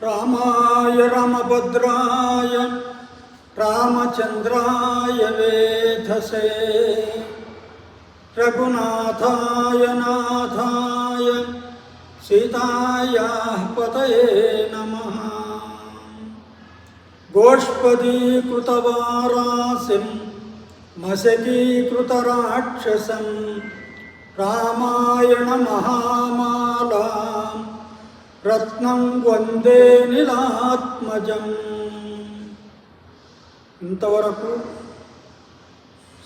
రామాయ రామభద్రాయ రామచంద్రాయ వేధసే రఘునాథాయ నాథాయ సీతాయాః పతయే నమః. గోష్పదీకృతవారాసిం మశకీకృతరాక్షసం రామాయణ మహామాలాం రత్నం వందే నీలాత్మజం. ఇంతవరకు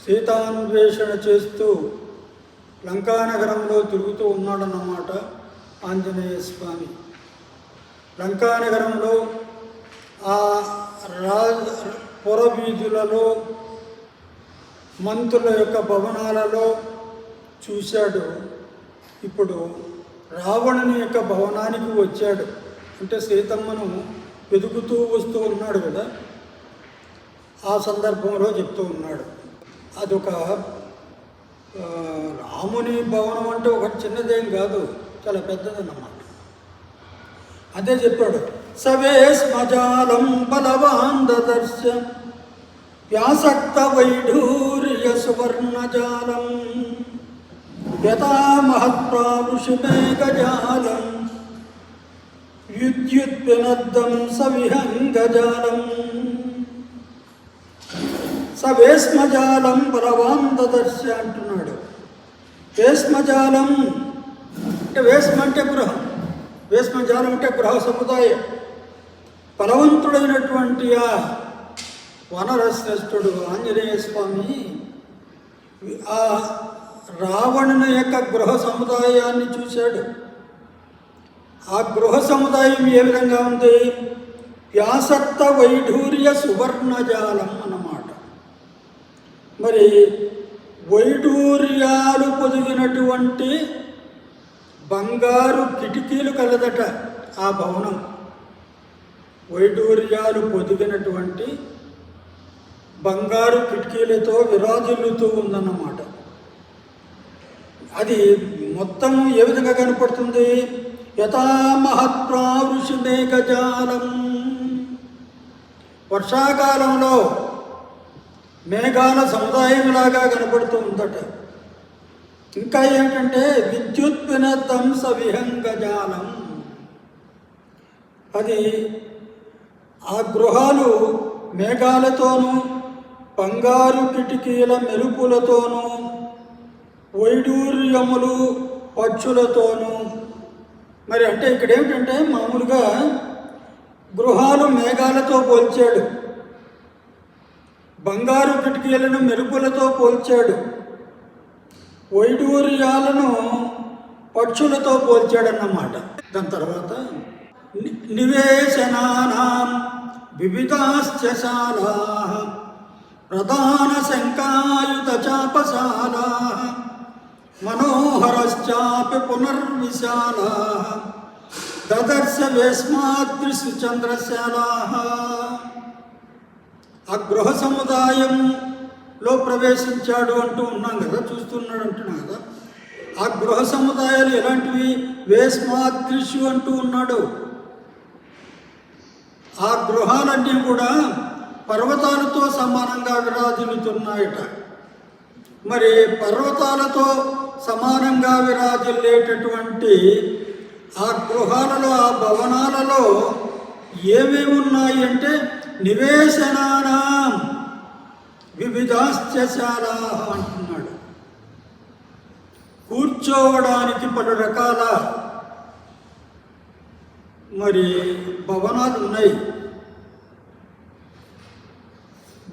సీతాన్వేషణ చేస్తూ లంకానగరంలో తిరుగుతూ ఉన్నాడన్నమాట ఆంజనేయ స్వామి. లంకానగరంలో ఆ పురవీధులలో మంత్రుల యొక్క భవనాలలో చూశాడు. ఇప్పుడు రావణుని యొక్క భవనానికి వచ్చాడు. అంటే సీతమ్మను వెతుకుతూ వస్తూ ఉన్నాడు కదా, ఆ సందర్భంలో చెప్తూ ఉన్నాడు. అదొక రాముని భవనం అంటే ఒక చిన్నదేం కాదు, చాలా పెద్దదన్నమాట. అదే చెప్పాడు. సవేస్మజాలం బలవాన్ దదర్శ వ్యాసక్త వైఢూర్య సువర్ణజాలం యథా మహత్ప్రావృషిమేఘజాలం విద్యుత్పినద్దం సవిహంగజాలం. సవేస్మజాలం బలవాన్ దదర్శ అంటున్నాడు. వేస్మజాలం అంటే వేస్మ అంటే గృహం, వేస్మజాలం అంటే గృహ సముదాయం. బలవంతుడైనటువంటి ఆ వనరశ్రేష్ఠుడు ఆంజనేయ స్వామి ఆ రావణుని యొక్క గృహ సముదాయాన్ని చూశాడు. ఆ గృహ సముదాయం ఏ విధంగా ఉంది? వ్యాసక్త వైఢూర్య సువర్ణజాలం అన్నమాట. మరి వైఢూర్యాలు పొదిగినటువంటి బంగారు కిటికీలు కలదట ఆ భవనం. వైఢూర్యాలు పొదిగినటువంటి బంగారు కిటికీలతో విరాజిల్లుతూ ఉందన్నమాట. అది మొత్తం ఏ విధంగా కనపడుతుంది? యథా మహత్ప్రావృషిమేఘజాలం, వర్షాకాలంలో మేఘాల సముదాయంలాగా కనపడుతూ ఉందట. ఇంకా ఏంటంటే విద్యుత్పినద్దం సవిహంగజాలం, అది ఆ గృహాలు మేఘాలతోనూ బంగారు కిటికీల మెరుపులతోనూ వైడూర్యములు పక్షులతోనూ. మరి అంటే ఇక్కడ ఏమిటంటే మామూలుగా గృహాలు మేఘాలతో పోల్చాడు, బంగారు కిటికీలను మెరుపులతో పోల్చాడు, వైడూర్యాలను పక్షులతో పోల్చాడన్నమాట. దాని తర్వాత నివేశనానాం వివిధాశ్చ శాలాః ప్రధాన శంకాయుత చాపశాలాః మనోహరశ్చాపి పునర్విశాలాః దదర్శ వేస్మాద్రిసు చంద్రశాలాః. ఆ గృహ సముదాయంలో ప్రవేశించాడు అంటూ ఉన్నాం కదా, చూస్తున్నాడు అంటున్నాం కదా. ఆ గృహ సముదాయాలు ఎలాంటివి? వేస్మాద్రిషు అంటూ ఉన్నాడు. ఆ గృహాలన్నీ కూడా పర్వతాలతో సమానంగా విరాజిల్లుతున్నాయట. మరి పర్వతాలతో సమానంగా విరాజిల్లేటటువంటి ఆ గృహాలలో, ఆ భవనాలలో ఏమేమి ఉన్నాయి అంటే నివేశనానాం వివిధాశ్చ శాలాః అంటున్నాడు. కూర్చోవడానికి పలు రకాల మరి భవనాలు ఉన్నాయి,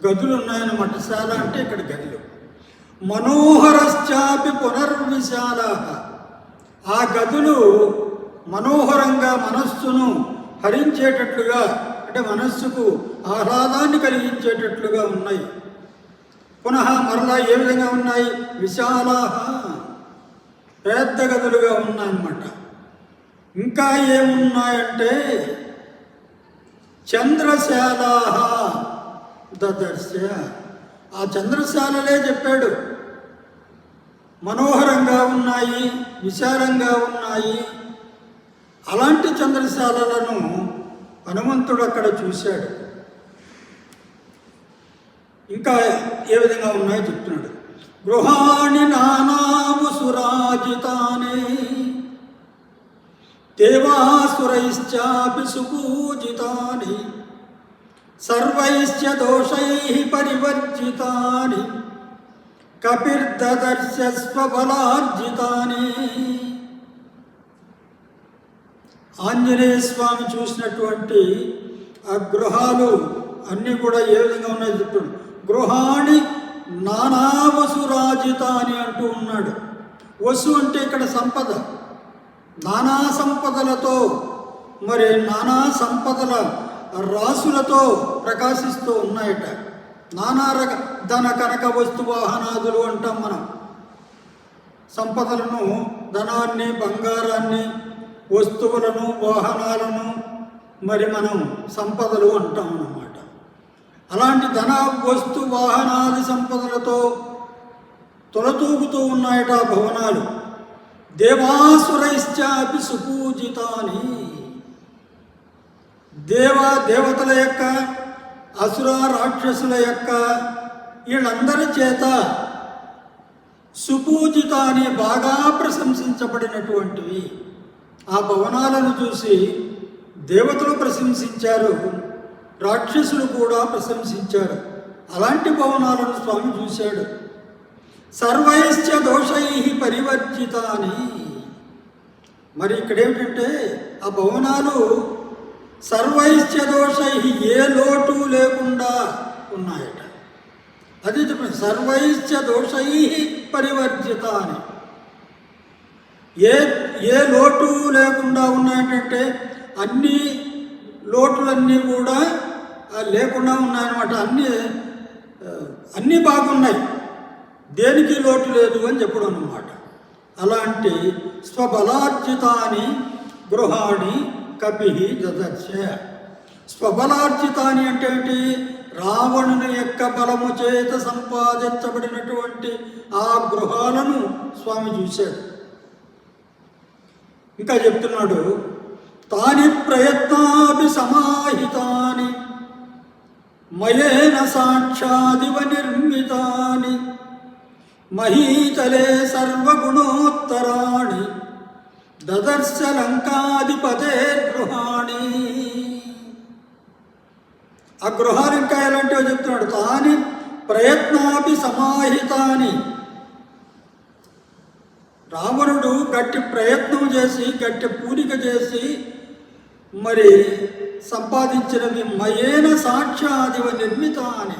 గదులు ఉన్నాయన్నమాట. శాల అంటే ఇక్కడ గదులు. మనోహరశ్చాపి పునర్విశాలాః, ఆ గదులు మనోహరంగా మనస్సును హరించేటట్లుగా, అంటే మనస్సుకు ఆహ్లాదాన్ని కలిగించేటట్లుగా ఉన్నాయి. పునః మరలా ఏ విధంగా ఉన్నాయి? విశాలాః, పెద్ద గదులుగా ఉన్నాయన్నమాట. ఇంకా ఏమున్నాయంటే చంద్రశాలాః దదర్శ, ఆ చంద్రశాలలే చెప్పాడు. మనోహరంగా ఉన్నాయి, విశాలంగా ఉన్నాయి. అలాంటి చంద్రశాలలను హనుమంతుడు అక్కడ చూశాడు. ఇంకా ఏ విధంగా ఉన్నాయో చెప్తున్నాడు. గృహాణి నానాము సురాజితాని దేవాసురైశ్చాపి సుపూజితాని సర్వైశ్చ దోషైః పరివర్జితాని కపిర్దదర్శ స్వబలార్జితాని. ఆంజనేయ స్వామి చూసినటువంటి ఆ గృహాలు అన్నీ కూడా ఏ విధంగా ఉన్నాయో చెప్తున్నాడు. గృహాణి నానావసురాజితాని అంటూ ఉన్నాడు. వసు అంటే ఇక్కడ సంపద, నానా సంపదలతో, మరి నానా సంపదల రాసులతో ప్రకాశిస్తూ ఉన్నాయట. నానా రక ధన కనక వస్తు వాహనాదులు అంటాం మనం. సంపదలను, ధనాన్ని, బంగారాన్ని, వస్తువులను, వాహనాలను మరి మనం సంపదలు అంటాం అన్నమాట. అలాంటి ధన, వస్తు, వాహనాది సంపదలతో తొలతూగుతూ ఉన్నాయట ఆ భవనాలు. దేవాసురైశ్చాపి సుపూజితాని. దేవతల యొక్క, అసుర రాక్షసుల యొక్క వీళ్ళందరి చేత సుపూజితాని బాగా ప్రశంసించబడినటువంటివి. ఆ భవనాలను చూసి దేవతలు ప్రశంసించారు, రాక్షసులు కూడా ప్రశంసించారు. అలాంటి భవనాలను స్వామి చూశాడు. సర్వైశ్చ దోషైః పరివర్జితాని. మరి ఇక్కడేమిటంటే ఆ భవనాలు సర్వైశ్చ దోషైః ఏ లోటు లేకుండా ఉన్నాయట. అది చెప్పండి, సర్వైశ్చ దోషైః పరివర్జితాని. ఏ లోటు లేకుండా ఉన్నాయంటే అన్ని లోటులన్నీ కూడా లేకుండా ఉన్నాయన్నమాట. అన్నీ బాగున్నాయి, దేనికి లోటు లేదు అని చెప్పడం అన్నమాట. అలాంటి స్వబలార్జితాని గృహాణి కపి దదర్శ. స్వబలార్జితాని అంటే ఏంటి? రావణుని యొక్క బలము చేత సంపాదించబడినటువంటి ఆ గృహాలను స్వామి చూశాడు. ఇంకా చెప్తున్నాడు, తాని ప్రయత్నాభి సమాహితాని మయేన సాక్షాదివ నిర్మితాని మహీతలే సర్వగుణోత్తరాణి దదర్శ లంకాధిపతే గృహాణి. ఆ గృహాలు ఇంకా ఎలాంటివో చెప్తున్నాడు. తాని ప్రయత్నాభి సమాహితాని. రావణుడు గట్టి ప్రయత్నం చేసి, గట్టి పూనిక చేసి మరి సంపాదించినవి మయేన సాక్షాదివ నిర్మితాని.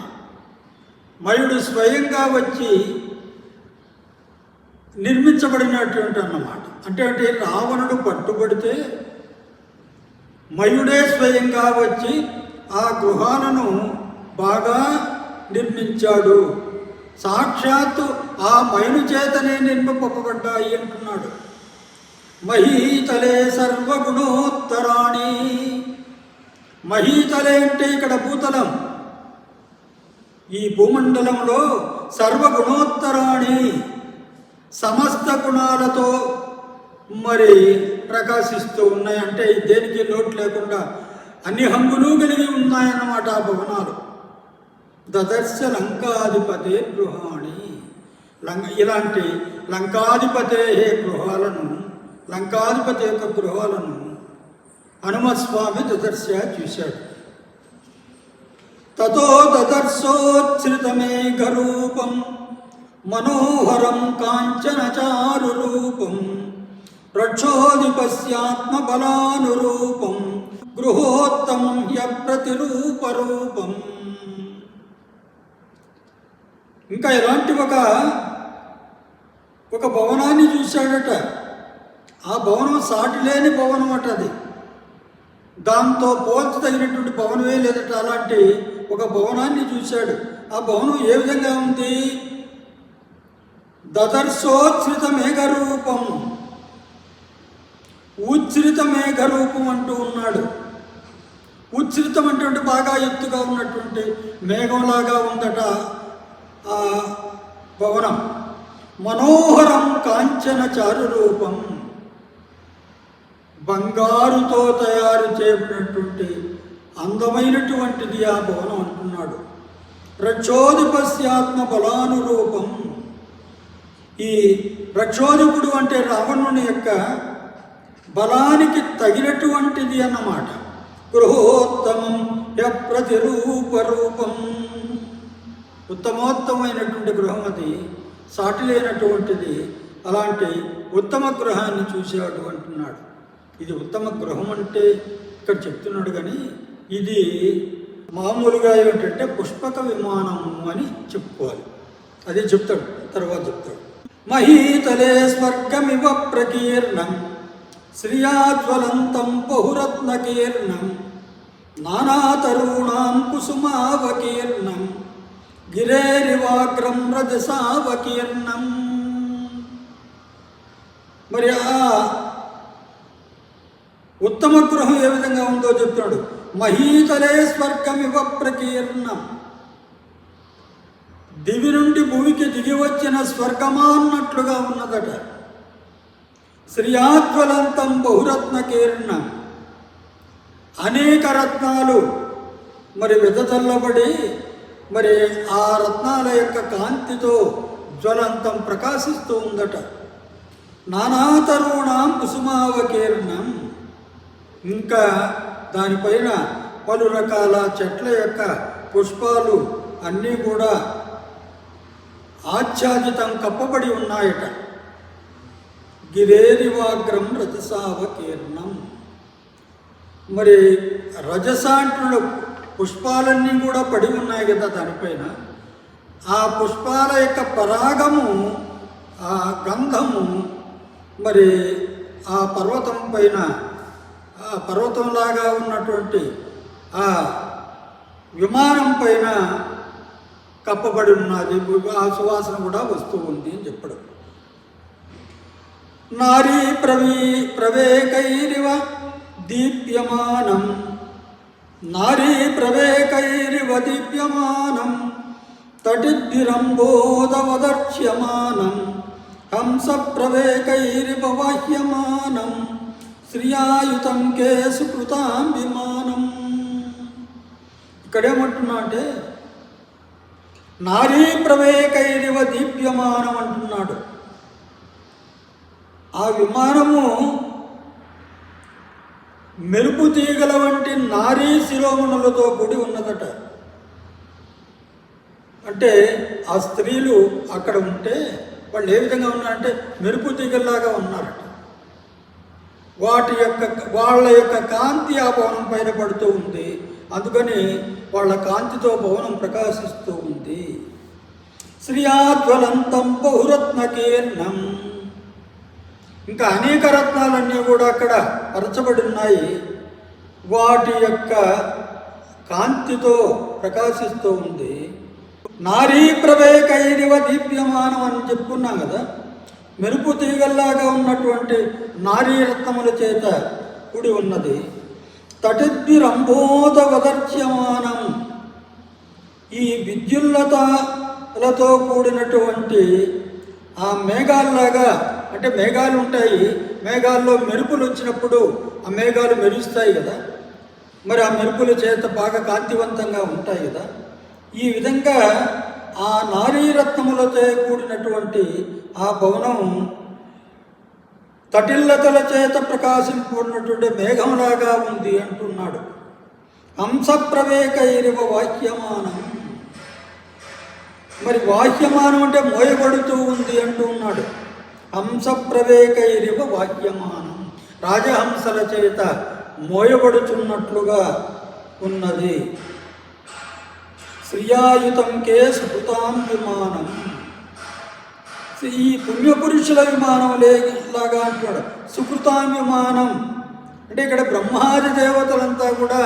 మయుడు స్వయంగా వచ్చి నిర్మించబడినటువంటి అన్నమాట. అంటే రావణుడు పట్టుబడితే మయుడే స్వయంగా వచ్చి ఆ గృహాలను బాగా నిర్మించాడు. సాక్షాత్తు ఆ మయుని చేతనే నిర్మింపబడ్డాయి అంటున్నాడు. మహీతలే సర్వగుణోత్తరాణి. మహీతలే అంటే ఇక్కడ భూతలం. ఈ భూమండలంలో సర్వగుణోత్తరాణి సమస్త గుణాలతో మరి ప్రకాశిస్తూ ఉన్నాయి. అంటే దేనికి లోటు లేకుండా అన్ని హంగులు కలిగి ఉన్నాయన్నమాట ఆ భవనాలు. దదర్శ లంకాధిపతే గృహాణి. ఇలాంటి లంకాధిపతే గృహాలను, లంకాధిపతి యొక్క గృహాలను హనుమస్వామి దదర్శ చూశాడు. తతో దదర్శోచ్ఛ్రితమేఘరూపం మనోహరం కాంచనచారు రూపం రక్షోధిపస్యాత్మబలానురూపం గృహోత్తమం హ్యప్రతిరూపరూపం. ఇంకా ఇలాంటి ఒక భవనాన్ని చూశాడట. ఆ భవనం సాటి లేని భవనం అట. అది దాంతో పోల్చి తగినటువంటి భవనమే లేదట. అలాంటి ఒక భవనాన్ని చూశాడు. ఆ భవనం ఏ విధంగా ఉంది? దదర్శోచ్ఛ్రిత మేఘరూపం. ఉచ్ఛ్రిత మేఘరూపం అంటూ ఉన్నాడు. ఉచ్ఛ్రితం అంటే బాగా ఎత్తుగా ఉన్నటువంటి మేఘంలాగా ఉందట ఆ భవనం. మనోహరం కాంచన చారు రూపం. బంగారుతో తయారు చేయబడినటువంటి అందమైనటువంటిది ఆ భవనం అంటున్నాడు. రక్షోధిపస్యాత్మ బలానురూపం. ఈ రక్షోధిపుడు అంటే రావణుని యొక్క బలానికి తగినటువంటిది అన్నమాట. గృహోత్తమం ప్రతిరూపరూపం. ఉత్తమోత్తమైనటువంటి గృహం అది, సాటి లేనటువంటిది. అలాంటి ఉత్తమ గృహాన్ని చూశాడు అంటున్నాడు. ఇది ఉత్తమ గృహం అంటే ఇక్కడ చెప్తున్నాడు, కానీ ఇది మామూలుగా ఏమిటంటే పుష్పక విమానము అని చెప్పుకోవాలి. అది చెప్తాడు, తర్వాత చెప్తాడు. మహీతలే స్వర్గమివ ప్రకీర్ణం శ్రియాజ్వలంతం బహురత్నకీర్ణం నానాతరుణాం కుసుమావకీర్ణం గిరేరివాగ్రం రజసావకీర్ణం. మరి ఆ ఉత్తమ గృహం ఏ విధంగా ఉందో చెప్తున్నాడు. మహీతలే స్వర్గమివ ప్రకీర్ణం. దివి నుండి భూమికి దిగి వచ్చిన స్వర్గమా అన్నట్లుగా ఉన్నదట. శ్రియాజ్వలంతం బహురత్నకీర్ణం. అనేక రత్నాలు మరి వెదజల్లబడి మరి ఆ రత్నాల యొక్క కాంతితో జ్వలంతం ప్రకాశిస్తూ ఉందట. నానాతరుణాం కుసుమావకీర్ణం. ఇంకా దానిపైన పలు రకాల చెట్ల యొక్క పుష్పాలు అన్నీ కూడా ఆచ్ఛాదితం కప్పబడి ఉన్నాయట. గిరేరివాగ్రం రజసావకీర్ణం. మరి రజస అంటున్న పుష్పాలన్నీ కూడా పడి ఉన్నాయి కదా దానిపైన. ఆ పుష్పాల యొక్క పరాగము, ఆ గంధము మరి ఆ పర్వతం పైన, ఆ పర్వతంలాగా ఉన్నటువంటి ఆ విమానం పైన కప్పబడి ఉన్నది. ఆ సువాసన కూడా వస్తూ ఉంది అని చెప్పడం. నారీ ప్రవేకైరివ దీప్యమానం. నారీ ప్రవేకైరివ దీప్యమానం తటిద్భిరంబోదవదర్శ్యమానం హంస ప్రవేకైరివ వాహ్యమానం శ్రియాయుతం కేసు కృతాం విమానం. ఇక్కడేమంటున్నా అంటే నారీ ప్రవేకైరివ దీప్యమానం అంటున్నాడు. ఆ విమానము మెరుపు తీగల వంటి నారీ శిరోమణులతో కూడి ఉన్నదట. అంటే ఆ స్త్రీలు అక్కడ ఉంటే వాళ్ళు ఏ విధంగా ఉన్నారంటే మెరుపు తీగల్లాగా ఉన్నారట. వాళ్ళ యొక్క కాంతి ఆ భవనం పైన పడుతూ ఉంది. అందుకని వాళ్ళ కాంతితో భవనం ప్రకాశిస్తూ ఉంది. శ్రియాజ్వలంతం బహురత్నకీర్ణం. ఇంకా అనేక రత్నాలన్నీ కూడా అక్కడ పరచబడి ఉన్నాయి. వాటి యొక్క కాంతితో ప్రకాశిస్తూ ఉంది. నారీ ప్రవేకైరివ దీప్యమానం అని చెప్పుకున్నాం కదా. మెరుపు తీగల్లాగా ఉన్నటువంటి నారీ రత్నముల చేత కూడి ఉన్నది. తటిద్భిరంబోదవదర్శ్యమానం. ఈ విద్యుల్లతలతో కూడినటువంటి ఆ మేఘాల్లాగా, అంటే మేఘాలు ఉంటాయి, మేఘాల్లో మెరుపులు వచ్చినప్పుడు ఆ మేఘాలు మెరుస్తాయి కదా, మరి ఆ మెరుపుల చేత బాగా కాంతివంతంగా ఉంటాయి కదా. ఈ విధంగా ఆ నారీరత్నములతో కూడినటువంటి ఆ భవనం తటిల్లతల చేత ప్రకాశింపున్నటువంటి మేఘంలాగా ఉంది అంటున్నాడు. హంస ప్రవేకైరివ వాహ్యమానం. మరి వాహ్యమానం అంటే మోయబడుతూ ఉంది అంటూ ఉన్నాడు. హంస ప్రవేకైరివ వాహ్యమానం. రాజహంసల చేత మోయబడుచున్నట్లుగా ఉన్నది. శ్రియాయుతం కే సుకృతాం విమానం. ఈ పుణ్యపురుషుల విమానం లాగా అంటున్నాడు. సుకృతాం విమానం అంటే ఇక్కడ బ్రహ్మాది దేవతలంతా కూడా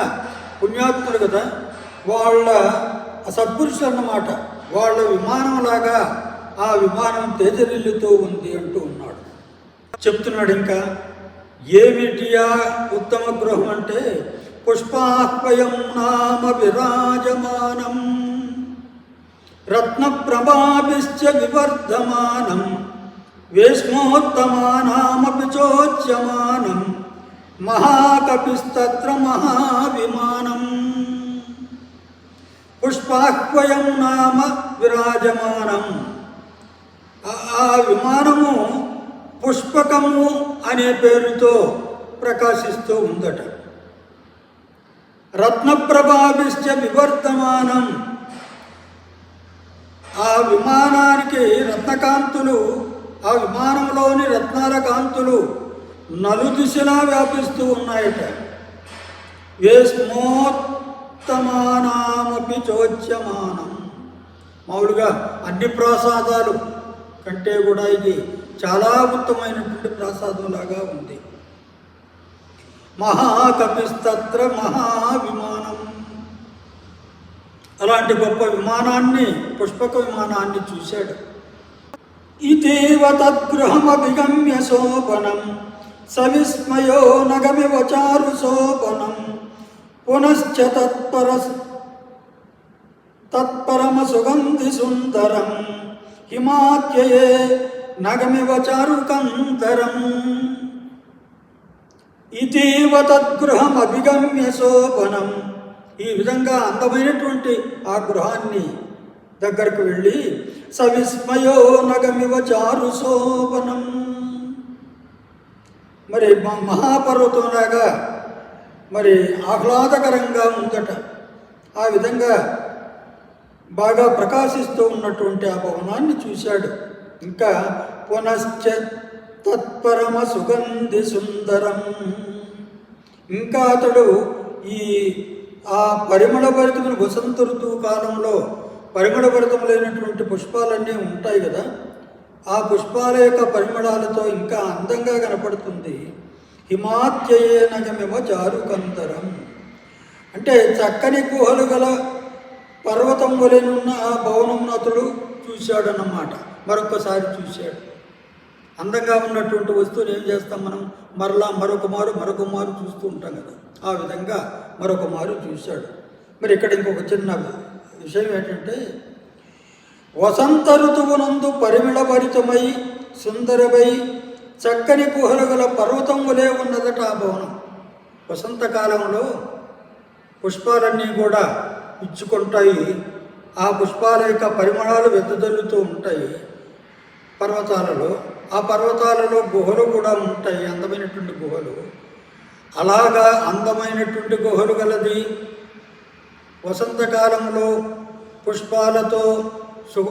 పుణ్యాత్ములు కదా, వాళ్ళ సత్పురుషులు అన్నమాట. వాళ్ళ విమానంలాగా ఆ విమానం తేజరిల్లుతూ ఉంది అంటూ ఉన్నాడు. చెప్తున్నాడు ఇంకా ఏమిటియా ఉత్తమ గృహం అంటే పుష్పాహ్వయం నామ విరాజమానం రత్నప్రభాభిశ్చ వివర్ధమానం వేష్మోత్తమానామపి చోచ్యమానం మహాకపిస్తత్ర మహావిమానం. పుష్పాహ్వయం నామ విరాజమానం. ఆ విమానము పుష్పకము అనే పేరుతో ప్రకాశిస్తూ ఉందట. రత్నప్రభాభిశ్చ వివర్ధమానం. ఆ విమానానికి రత్నకాంతులు, ఆ విమానంలోని రత్నాల కాంతులు నలుదిశలా వ్యాపిస్తూ ఉన్నాయట. వేస్మోత్తమానామపి చోచ్యమానం. మామూలుగా అన్ని ప్రసాదాలు కంటే కూడా ఇది చాలా ఉత్తమైనటువంటి ప్రసాదంలాగా ఉంది. మహాకపిస్తత్ర మహావిమానం. అలాంటి గొప్ప విమానాన్ని, పుష్పక విమానాన్ని చూశాడు. ఇతేవ తద్గృహమభిగమ్య శోభనం సవిస్మయో నగమివ చారు శోభనం పునశ్చ తత్పరమ సుగంధి సుందరం హిమాత్యయే నగమివ చారుకందరం. ఇతీవ తద్గృహం అభిగమ్య శోభనం. ఈ విధంగా అందమైనటువంటి ఆ గృహాన్ని దగ్గరకు వెళ్ళి సవిస్మయో నగమివ చారు శోభనం. మరి మహాపర్వతంలాగా మరి ఆహ్లాదకరంగా ఉందట. ఆ విధంగా బాగా ప్రకాశిస్తూ ఉన్నటువంటి ఆ భవనాన్ని చూశాడు. ఇంకా పునశ్చ తత్పరమ సుగంధి సుందరం. ఇంకా అతడు ఆ పరిమళభరితమైన వసంత ఋతువు కాలంలో పరిమళభరితములైనటువంటి పుష్పాలన్నీ ఉంటాయి కదా, ఆ పుష్పాల యొక్క పరిమళాలతో ఇంకా అందంగా కనపడుతుంది. హిమాత్యయే నగమివ చారుకందరం. అంటే చక్కని గుహలు గల పర్వతం వలెనున్న ఆ భవనమును అతడు చూశాడన్నమాట. మరొకసారి చూశాడు. అందంగా ఉన్నటువంటి వస్తువుని ఏం చేస్తాం మనం, మరొక మారు చూస్తూ ఉంటాం కదా. ఆ విధంగా మరొక మారు చూశాడు. మరి ఇక్కడ ఇంకొక చిన్న విషయం ఏంటంటే, వసంత ఋతువునందు పరిమళభరితమై సుందరమై చక్కని గుహలు గల పర్వతం వలె ఉన్నదట ఆ భవనం. వసంతకాలంలో పుష్పాలన్నీ కూడా ఇచ్చుకుంటాయి. ఆ పుష్పాల యొక్క పరిమళాలు వెదజల్లుతూ ఉంటాయి పర్వతాలలో. ఆ పర్వతాలలో గుహలు కూడా ఉంటాయి, అందమైనటువంటి గుహలు. అలాగా అందమైనటువంటి గుహలు గలది వసంతకాలంలో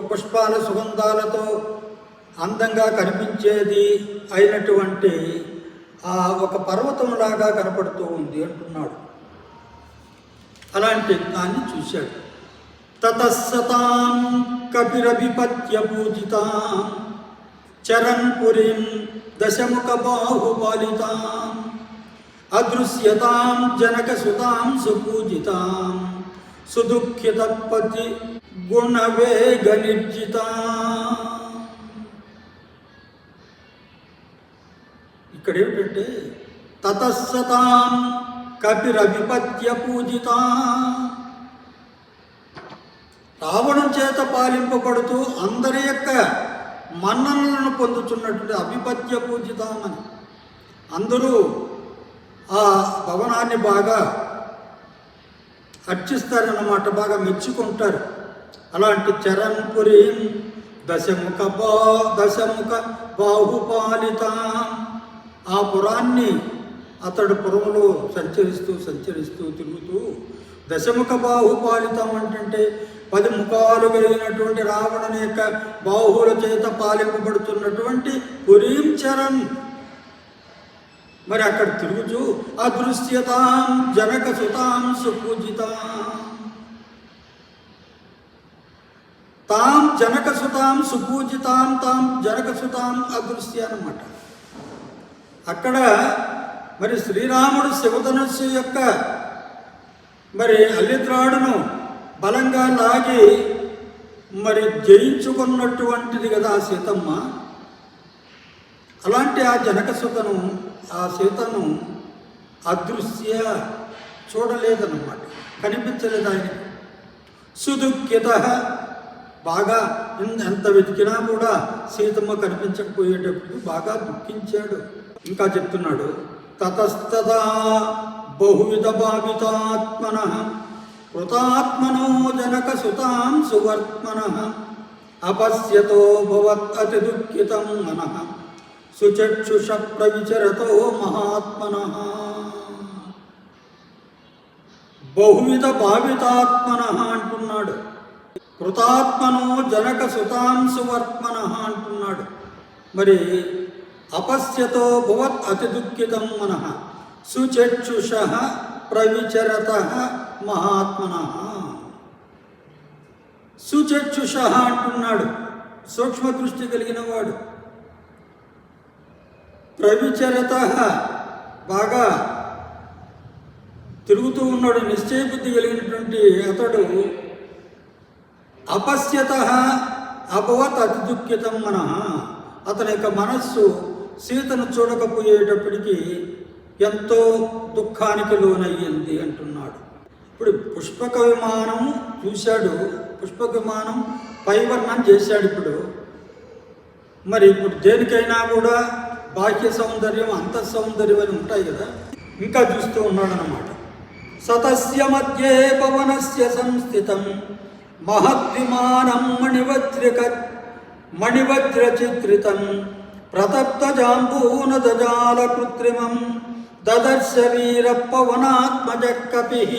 పుష్పాల సుగంధాలతో అందంగా కనిపించేది అయినటువంటి ఆ ఒక పర్వతంలాగా కనపడుతూ ఉంది అంటున్నాడు. అలాంటి దాన్ని చూశాడు. తతస్సతాం కపిరభిపత్య పూజితాం చరణ్ పురీం దశముఖ బాహుపాలితాం అదృశ్యతాం జనకసుతాం సుపూజితాం సుదుఃఖితపతి గుణవేగ నిర్జితాం. ఇక్కడ ఏమిటంటే, తతస్సతాం కపిరభిపత్య పూజితాం. రావణం చేత పాలింపబడుతూ అందరి యొక్క మన్ననలను పొందుతున్నటువంటి అభిపత్య పూజితామని అందరూ ఆ భవనాన్ని బాగా అర్చిస్తారన్నమాట, బాగా మెచ్చుకుంటారు. అలాంటి చరణ్పురి దశముఖ బాహుపాలిత ఆ పురాన్ని అతడు పురములో సంచరిస్తూ తిరుగుతూ దశముఖ బాహుపాలితం అంటే 10 ముఖాలు కలిగినటువంటి రావణుని యొక్క బాహువుల చేత పాలింపబడుతున్నటువంటి పురీం చరణ్. మరి అక్కడ తిరుగుచూ అదృశ్యతాం జనకసుతాం సుపూజితాం. తాం జనకసుతాం సుపూజితాం తాం జనకసుతాం అదృశ్య అన్నమాట. అక్కడ మరి శ్రీరాముడు శివధనుస్సు యొక్క మరి అల్లిత్రాడును బలంగా లాగి మరి జయించుకున్నటువంటిది కదా ఆ సీతమ్మ. అలాంటి ఆ జనకసుతను ఆ సీతను అదృశ్య చూడలేదన్నమాట, కనిపించలేదు ఆయనకు. సుదుఃఖిత బాగా ఎంత వెతికినా కూడా సీతమ్మ కనిపించకపోయేటప్పుడు బాగా దుఃఖించాడు. ఇంకా చెప్తున్నాడు, తతస్తదా బహువిధ భావితాత్మన కృతాత్మనో జనక సుతాం సువర్త్మనః అపశ్యతో భవత్ అతి దుఃఖితం మనః సుచక్షుష ప్రవిచరతో మహాత్మనః బహువిధ భావితాత్మనః అంటున్నాడు. కృతాత్మనో జనక సుతాం సువర్త్మనః అంటున్నాడు. మరి అపశ్యతో భవత్ అతి దుఃఖితం మనః సుచక్షుష ప్రవిచరత మహాత్మనః. సుచక్షుష అంటున్నాడు, సూక్ష్మ దృష్టి కలిగిన వాడు. ప్రవిచరత బాగా తిరుగుతూ ఉన్నాడు, నిశ్చయ బుద్ధి కలిగినటువంటి అతడు. అపశ్యత అభవత్ అతి దుఃఖితం మనః, అతని యొక్క మనస్సు సీతను చూడకపోయేటప్పటికీ ఎంతో దుఃఖానికి లోనయ్యింది అంటున్నాడు. ఇప్పుడు పుష్పక విమానం చూశాడు, పుష్పక విమానం పైవర్ణం చేశాడు. ఇప్పుడు మరి ఇప్పుడు దేనికైనా కూడా బాహ్య సౌందర్యం అంతః సౌందర్యం అని ఉంటాయి కదా, ఇంకా చూస్తూ ఉన్నాడు అన్నమాట. సతస్య మధ్యే పవనస్య సంస్థితం మహద్విమానం మణివజ్రచిత్రితం ప్రతప్త జాంబూనదజాల కృత్రిమం దదర్శ వీర పవనాత్మజ కపిః.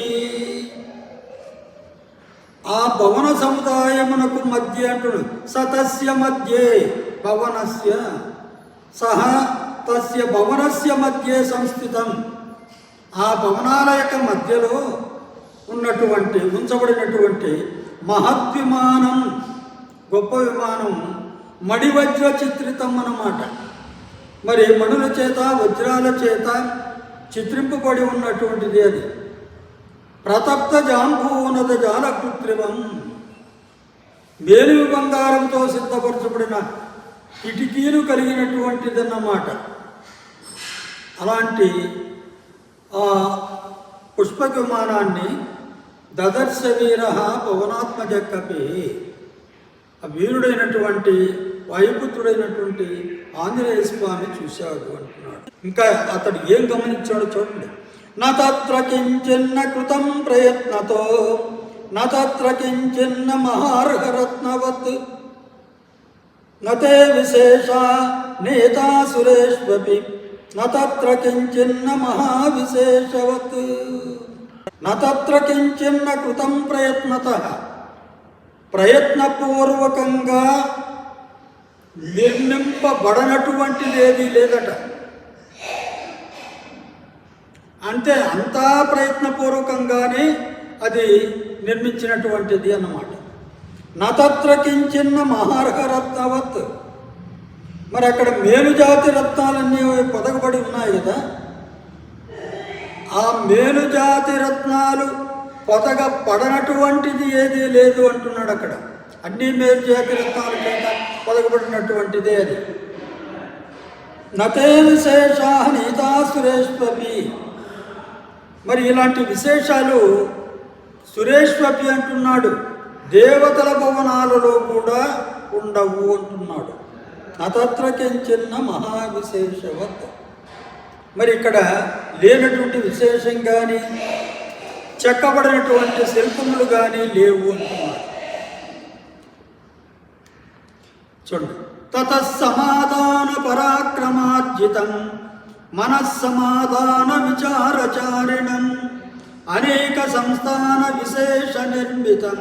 ఆ పవన సముదాయమునకు మధ్య అంటుడు. సతస్య మధ్యే పవనస్య సహ తస్య భవనస్య మధ్యే సంస్థితం. ఆ భవనాల యొక్క మధ్యలో ఉన్నటువంటి ఉంచబడినటువంటి మహద్విమానం, గొప్ప విమానం, మణివజ్ర చిత్రితం అన్నమాట. మరి మణుల చేత వజ్రాల చేత చిత్రింపబడి ఉన్నటువంటిది అది. ప్రతప్త జాంబూనద జాల కృత్రిమం, మేలిమి బంగారంతో సిద్ధపరచబడిన కిటికీలు కలిగినటువంటిదన్నమాట. అలాంటి ఆ పుష్పక విమానాన్ని దదర్శ వీర పవనాత్మజ కపిః, ఆ వీరుడైనటువంటి వాయుపుత్రుడైనటువంటి ఆంజనేయ స్వామి చూశాడు అంటున్నాడు. ఇంకా అతడు ఏం గమనించాడో చూడండి. నత్ర కించిన్న కృతం ప్రయత్నతో నత్ర కించిన్న మహార్హరత్నవత్ నతే విశేష నేతా సురేష్వపి నత్ర కించిన్న మహావిశేషవత్. నత్ర కించిన్న కృతం ప్రయత్నతః, ప్రయత్నపూర్వకంగా నిర్మింపబడనటువంటిదేదీ లేదట. అంటే అంతా ప్రయత్నపూర్వకంగానే అది నిర్మించినటువంటిది అన్నమాట. నత్ర కించిన్న మహార్హరత్నవత్, మరి అక్కడ మేలుజాతి రత్నాలన్నీ పొదగబడి ఉన్నాయి కదా, ఆ మేలుజాతి రత్నాలు పొదగ పడనటువంటిది ఏదీ లేదు అంటున్నాడు అక్కడ. అన్ని మేలుజాతి రత్నాల చేత పొదగబడినటువంటిదే అది. నతే విశేషా నీతా సురేష్వపి, మరి ఇలాంటి విశేషాలు సురేష్వపి అంటున్నాడు, దేవతల భవనాలలో కూడా ఉండవు అంటున్నాడు. నత్ర కించిన్న మహావిశేషవత్, మరి ఇక్కడ లేనటువంటి విశేషం కానీ చెక్కబడినటువంటి శిల్పములు కానీ లేవు అంటున్నాడు. చూడండి. తతస్సమాధాన పరాక్రమార్జితం మనస్సమాధాన విచారచారిణం అనేక సంస్థాన విశేష నిర్మితం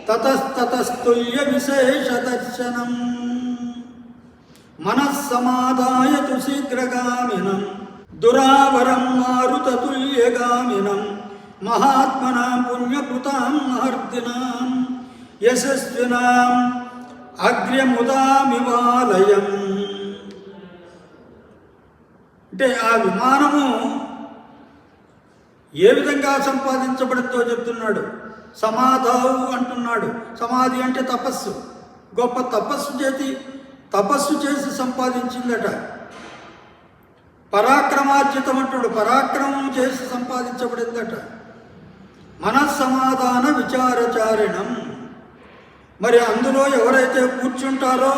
తతస్తతస్తుల్య విశేష దర్శనం మనస్సమాదాయ తు శీఘ్రగామినం దురావరం మారుతతుల్యగామినం మహాత్మనాం పుణ్యకృతాం మహర్దినాం యశస్వినాం అగ్ర్యముదామివాలయం. అంటే ఆ విమానము ఏ విధంగా సంపాదించబడిందో చెప్తున్నాడు. సమాధావు అంటున్నాడు. సమాధి అంటే తపస్సు, గొప్ప తపస్సు చేసి సంపాదించిందట. పరాక్రమార్జితం అంటాడు, పరాక్రమం చేసి సంపాదించబడిందట. మనస్సమాధాన విచారచారిణం, మరి అందులో ఎవరైతే కూర్చుంటారో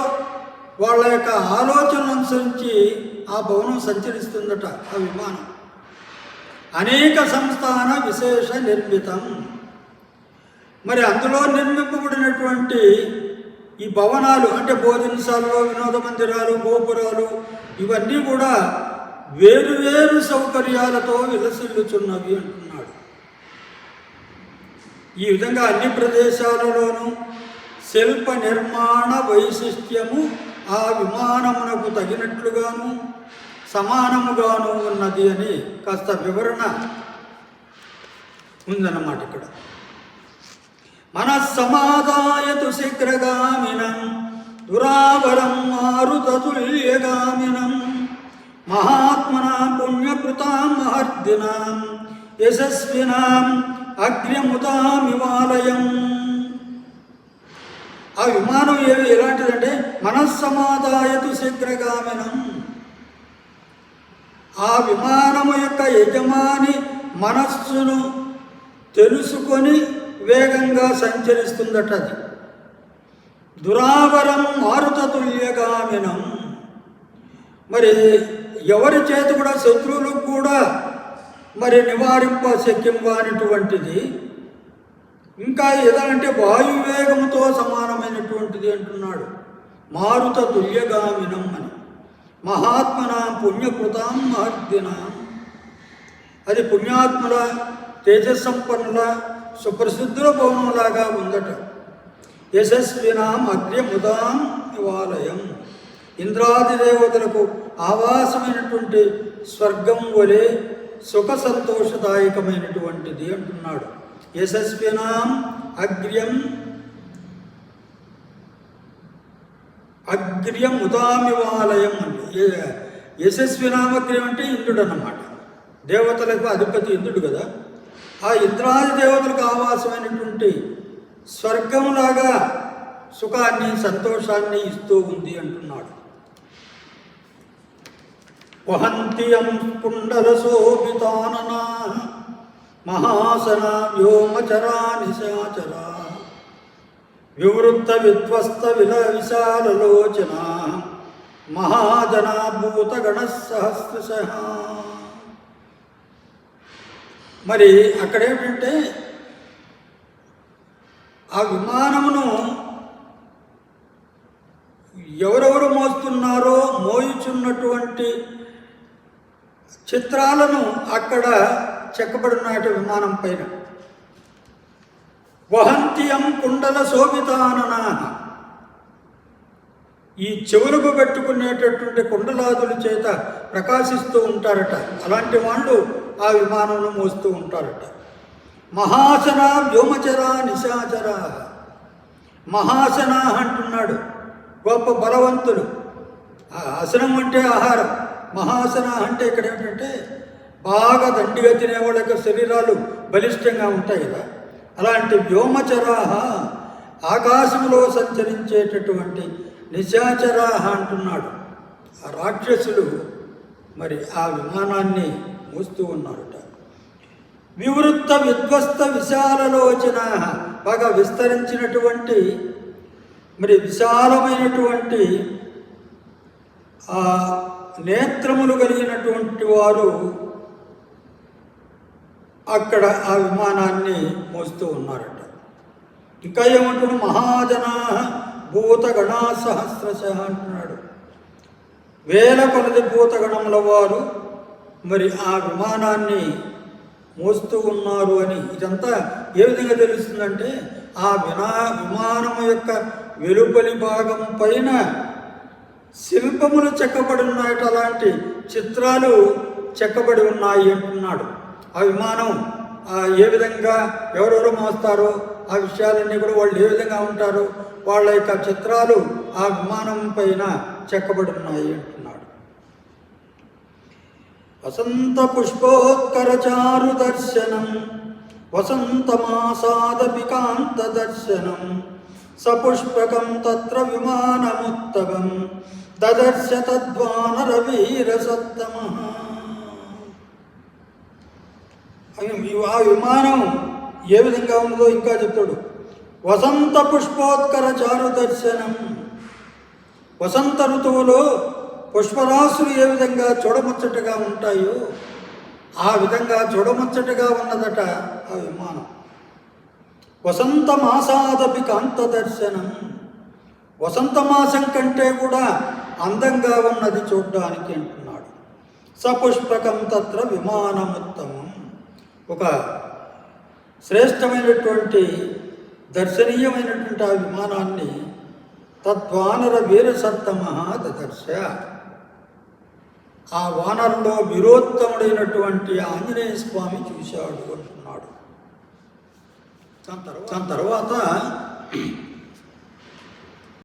వాళ్ళ యొక్క ఆలోచనను అనుసరించి ఆ భవనం సంచరిస్తుందట ఆ విమానం. అనేక సంస్థాన విశేష నిర్మితం, మరి అందులో నిర్మింపబడినటువంటి ఈ భవనాలు అంటే భోజనశాలలో, వినోద మందిరాలు, గోపురాలు ఇవన్నీ కూడా వేరువేరు సౌకర్యాలతో విలసిల్లుచున్నవి అంటున్నాడు. ఈ విధంగా అన్ని ప్రదేశాలలోనూ శిల్ప నిర్మాణ వైశిష్ట్యము ఆ విమానమునకు తగినట్లుగాను సమానముగాను ఉన్నది అని కాస్త వివరణ ఉందన్నమాట ఇక్కడ. మనస్సమాదాయతు శీఘ్రగామినం దురావరం మారుతతుల్యగామినం మహాత్మనాం పుణ్యకృతాం మహర్దినాం యశస్వినాం అగ్ర్యముతామివాలయం. ఆ విమానం ఎలాంటిదంటే మనస్సమాదాయతు శీఘ్రగామినం. ఆ విమానము యొక్క యజమాని మనస్సును తెలుసుకొని వేగంగా సంచరిస్తుందట. అది దురావరం మారుతతుల్యగామినం. మరి ఎవరి చేతి కూడా శత్రువులు కూడా మరి నివారింప శక్యం కానిటువంటిది. ఇంకా ఏదంటే వాయువేగంతో సమానమైనటువంటిది అంటున్నాడు. మారుత తుల్యగామినం అని. మహాత్మనాం పుణ్యకృతాం మహర్దినాం. అది పుణ్యాత్ముల తేజస్సంపన్నుల సుప్రసిద్ధుల భవనంలాగా ఉందట. యశస్వినాం అగ్ర్యముదాం నివాలయం. ఇంద్రాది దేవతలకు ఆవాసమైనటువంటి స్వర్గం వలె సుఖ సంతోషదాయకమైనటువంటిది అంటున్నాడు. యశస్వినాం అగ్ర్యముదామివాలయం అంటే యశస్వినామగ్ర్యం అంటే ఇంద్రుడు అన్నమాట. దేవతలకు అధిపతి ఇంద్రుడు కదా. ఆ ఇంద్రాది దేవతలకు ఆవాసమైనటువంటి స్వర్గంలాగా సుఖాన్ని సంతోషాన్ని ఇస్తూ ఉంది అంటున్నాడు. వహంతియం కుండల శోభితాననా మహాసనా వ్యోమచరా నిశాచరా వివృత్త విధ్వస్త విశాలలోచన మహాజనా భూతగణ సహస్రశః. మరి అక్కడేంటంటే ఆ విమానమును ఎవరెవరు మోస్తున్నారో మోయుచున్నటువంటి చిత్రాలను అక్కడ చెక్కబడినాట విమానం పైన. వహంతియం కుండల శోభితాననా. ఈ చెవులకు పెట్టుకునేటటువంటి కుండలాదుల చేత ప్రకాశిస్తూ ఉంటారట. అలాంటి వాళ్ళు ఆ విమానంలో మోస్తూ ఉంటారట. మహాసన వ్యోమచర నిశాచర. మహాసన అంటున్నాడు గొప్ప బలవంతులు. ఆసనం అంటే ఆహారం. మహాసన అంటే ఇక్కడ ఏమిటంటే బాగా దండిగా తినే వాళ్ళ యొక్క శరీరాలు బలిష్టంగా ఉంటాయి కదా. అలాంటి వ్యోమచరాహ ఆకాశంలో సంచరించేటటువంటి నిశాచరాహ అంటున్నాడు. ఆ రాక్షసులు మరి ఆ విమానాన్ని మోస్తూ ఉన్నారట. వివృత్త విధ్వస్త విశాలలోచన. బాగా విస్తరించినటువంటి మరి విశాలమైనటువంటి ఆ నేత్రములు కలిగినటువంటి వారు అక్కడ ఆ విమానాన్ని మోస్తూ ఉన్నారట. ఇంకా ఏమంటున్నాడు? మహాజనా భూతగణా సహస్రశః అంటున్నాడు. వేల కొలది భూతగణముల వారు మరి ఆ విమానాన్ని మోస్తూ ఉన్నారు అని. ఇదంతా ఏ విధంగా తెలుస్తుందంటే ఆ విమానము యొక్క వెలుపలి భాగం పైన శిల్పములు చెక్కబడి ఉన్నాయట. అలాంటి చిత్రాలు చెక్కబడి ఉన్నాయి అంటున్నాడు. ఆ విమానం ఏ విధంగా ఎవరెవరు మోస్తారో ఆ విషయాలన్నీ కూడా వాళ్ళు ఏ విధంగా ఉంటారో వాళ్ళ యొక్క చిత్రాలు ఆ విమానం పైన చెక్కబడి ఉన్నాయి అంటున్నాడు. వసంత పుష్పోత్కర చారు దర్శనం వసంతమాసాదపికాంత దర్శనం సపుష్పకం తత్ర విమానముత్తమం దదర్శ తద్వానర వీర సత్తమః. ఆ విమానం ఏ విధంగా ఉన్నదో ఇంకా చెప్తాడు. వసంత పుష్పోత్కర చారు దర్శనం. వసంత ఋతువులో పుష్పరాశులు ఏ విధంగా చూడముచ్చటగా ఉంటాయో ఆ విధంగా చూడముచ్చటగా ఉన్నదట ఆ విమానం. వసంత మాసాదపి కాంత దర్శనం, వసంత మాసం కంటే కూడా అందంగా ఉన్నది చూడ్డానికి అంటున్నాడు. సపుష్పకం తత్ర విమానముత్తమం, ఒక శ్రేష్టమైనటువంటి దర్శనీయమైనటువంటి ఆ విమానాన్ని తద్వానర వీరసత్తమ దదర్శ, ఆ వానరంలో వీరోత్తముడైనటువంటి ఆంజనేయ స్వామి చూశాడు అంటున్నాడు. దాని తర్వాత